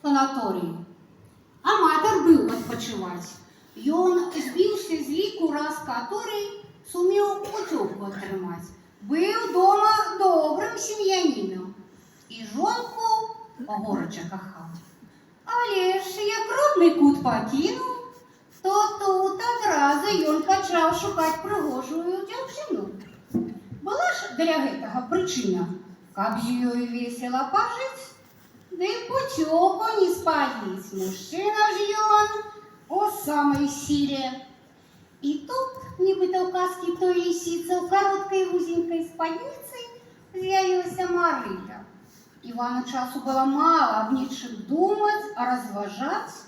санаторыі. Аматар быў адпачываць. Ён збіўся з ліку раз, каторы сумеў пуцёўку атрымаць. Быў дома добрым сем'янінам і жонку горача кахаў. Але ж як родны кут пакінуў, то тут адразу ён пачаў шукаць прыгожую дзяўчыну. Была ж для гэтага прычына, каб з ёй весела пажыць, ды пуцёўку не спаліць. Мужчына ж ён у самай сіле. І тут, нібыта ў казкі той лісіцы, у кароткай вузенькай спадніцы з'явілася Марыля. Івану часу было мала аб нечым думаць, а разважаць.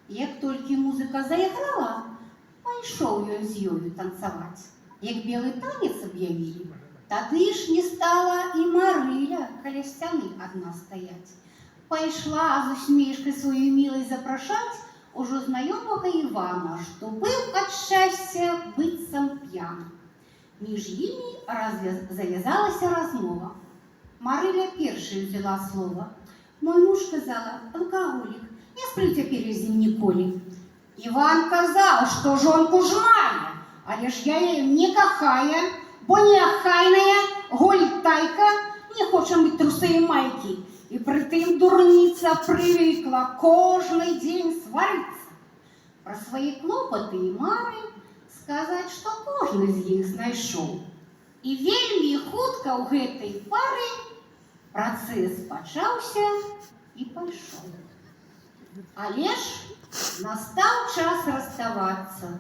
Як толькі музыка заіграла, пайшоў ён з ёю танцаваць. Як белы танец аб'явілі, тады ж не стала і Марыля каля сцяны адна стаяць. Пайшла з усмешкай сваю мілай запрашаць ужо знаёмага Івана, што быў ад шчасця быццам п'яны. Між імі завязалася размова. Марыля першая взяла слова. Мой муж казала, алкаголік, не сплю цяпер з ім ніколі. Іван казаў, што жонку ж мае, але ж я яе не кахае, бо неахайная, гультайка, не хоча мыць трусы і майкі. І прытым дурніца прывыкла кожны дзень сварыцца. Пра свае клопаты і мары сказаць, што кожны з іх знайшоў. І вельмі хутка ў гэтай пары працэс пачаўся і пайшоў. Але ж настаў час расставацца,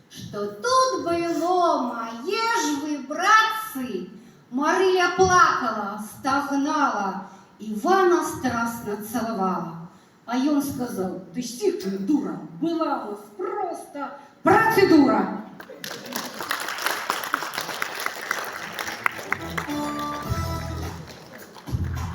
што тут было мае ж вы, братцы. Марыля плакала, стагнала, Івана страстно цалавала. А ён сказаў, ты стихни, дура, была у нас просто процедура.